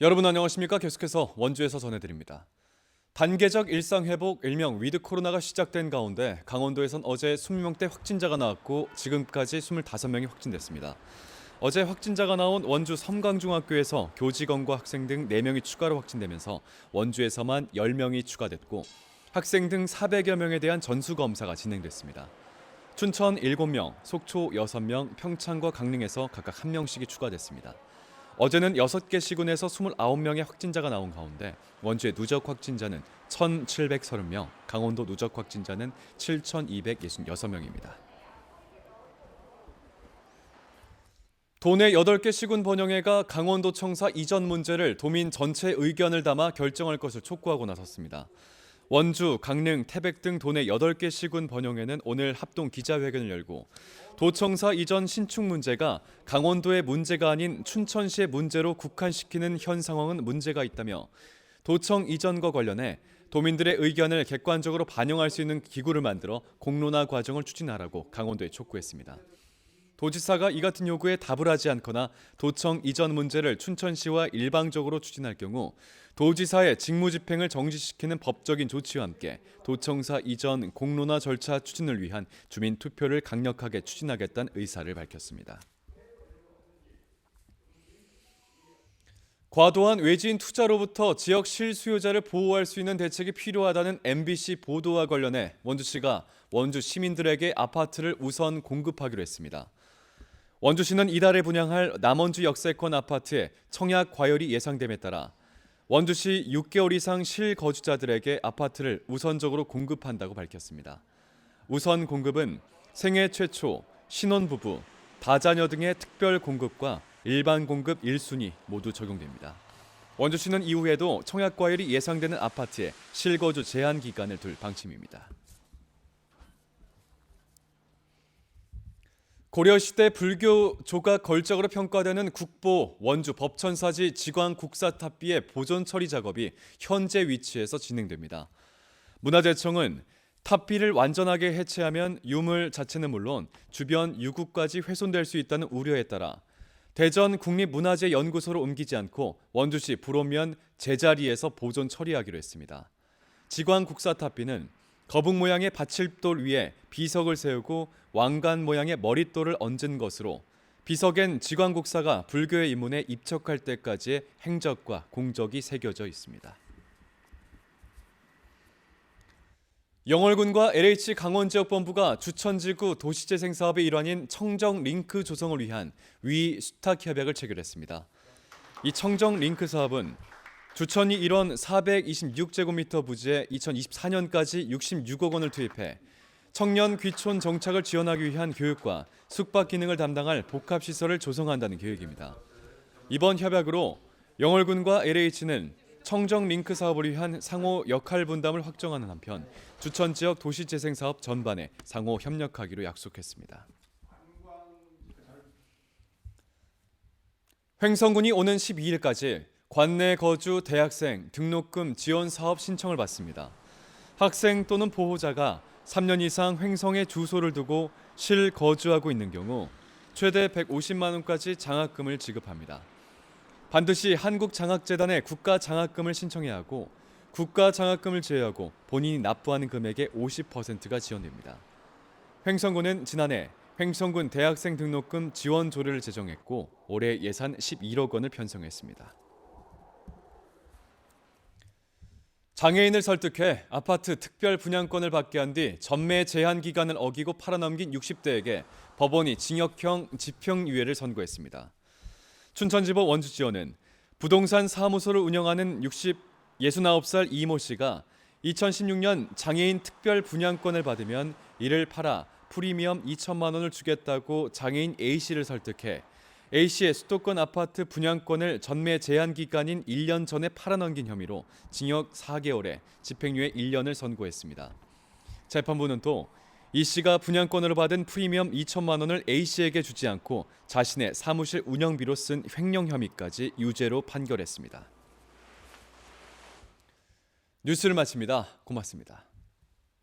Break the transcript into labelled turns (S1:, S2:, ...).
S1: 여러분 안녕하십니까? 계속해서 원주에서 전해드립니다. 단계적 일상회복 일명 위드 코로나가 시작된 가운데 강원도에선 어제 20명대 확진자가 나왔고 지금까지 25명이 확진됐습니다. 어제 확진자가 나온 원주 섬강중학교에서 교직원과 학생 등 4명이 추가로 확진되면서 원주에서만 10명이 추가됐고 학생 등 400여 명에 대한 전수검사가 진행됐습니다. 춘천 7명, 속초 6명, 평창과 강릉에서 각각 1명씩이 추가됐습니다. 어제는 6개 시군에서 29명의 확진자가 나온 가운데 원주의 누적 확진자는 1,730명, 강원도 누적 확진자는 7,266명입니다. 도내 8개 시군 번영회가 강원도청사 이전 문제를 도민 전체 의견을 담아 결정할 것을 촉구하고 나섰습니다. 원주, 강릉, 태백 등 도내 8개 시군 번영회는 오늘 합동 기자회견을 열고 도청사 이전 신축 문제가 강원도의 문제가 아닌 춘천시의 문제로 국한시키는 현 상황은 문제가 있다며 도청 이전과 관련해 도민들의 의견을 객관적으로 반영할 수 있는 기구를 만들어 공론화 과정을 추진하라고 강원도에 촉구했습니다. 도지사가 이 같은 요구에 답을 하지 않거나 도청 이전 문제를 춘천시와 일방적으로 추진할 경우 도지사의 직무집행을 정지시키는 법적인 조치와 함께 도청사 이전 공론화 절차 추진을 위한 주민 투표를 강력하게 추진하겠다는 의사를 밝혔습니다. 과도한 외지인 투자로부터 지역 실수요자를 보호할 수 있는 대책이 필요하다는 MBC 보도와 관련해 원주시가 원주 시민들에게 아파트를 우선 공급하기로 했습니다. 원주시는 이달에 분양할 남원주 역세권 아파트에 청약 과열이 예상됨에 따라 원주시 6개월 이상 실거주자들에게 아파트를 우선적으로 공급한다고 밝혔습니다. 우선 공급은 생애 최초, 신혼부부, 다자녀 등의 특별 공급과 일반 공급 1순위 모두 적용됩니다. 원주시는 이후에도 청약 과열이 예상되는 아파트에 실거주 제한 기간을 둘 방침입니다. 고려시대 불교 조각 걸작으로 평가되는 국보 원주 법천사지 지광 국사탑비의 보존 처리 작업이 현재 위치에서 진행됩니다. 문화재청은 탑비를 완전하게 해체하면 유물 자체는 물론 주변 유구까지 훼손될 수 있다는 우려에 따라 대전 국립문화재연구소로 옮기지 않고 원주시 불오면 제자리에서 보존 처리하기로 했습니다. 지광 국사탑비는 거북 모양의 받침돌 위에 비석을 세우고 왕관 모양의 머릿돌을 얹은 것으로 비석엔 지광국사가 불교의 입문에 입척할 때까지의 행적과 공적이 새겨져 있습니다. 영월군과 LH 강원지역본부가 주천지구 도시재생 사업의 일환인 청정링크 조성을 위한 위 수탁협약을 체결했습니다. 이 청정링크 사업은 주천이 일원 426제곱미터 부지에 2024년까지 66억 원을 투입해 청년 귀촌 정착을 지원하기 위한 교육과 숙박 기능을 담당할 복합시설을 조성한다는 계획입니다. 이번 협약으로 영월군과 LH는 청정 링크 사업을 위한 상호 역할 분담을 확정하는 한편 주천 지역 도시재생 사업 전반에 상호 협력하기로 약속했습니다. 횡성군이 오는 12일까지 관내 거주 대학생 등록금 지원 사업 신청을 받습니다. 학생 또는 보호자가 3년 이상 횡성에 주소를 두고 실거주하고 있는 경우 최대 150만 원까지 장학금을 지급합니다. 반드시 한국장학재단에 국가장학금을 신청해야 하고 국가장학금을 제외하고 본인이 납부하는 금액의 50%가 지원됩니다. 횡성군은 지난해 횡성군 대학생 등록금 지원 조례를 제정했고 올해 예산 11억 원을 편성했습니다. 장애인을 설득해 아파트 특별 분양권을 받게 한 뒤 전매 제한 기간을 어기고 팔아넘긴 60대에게 법원이 징역형 집행유예를 선고했습니다. 춘천지법 원주지원은 부동산 사무소를 운영하는 69살 이모 씨가 2016년 장애인 특별 분양권을 받으면 이를 팔아 프리미엄 2천만 원을 주겠다고 장애인 A씨를 설득해 A씨의 수도권 아파트 분양권을 전매 제한 기간인 1년 전에 팔아넘긴 혐의로 징역 4개월에 집행유예 1년을 선고했습니다. 재판부는 또 이 씨가 분양권으로 받은 프리미엄 2천만 원을 A씨에게 주지 않고 자신의 사무실 운영비로 쓴 횡령 혐의까지 유죄로 판결했습니다. 뉴스를 마칩니다. 고맙습니다.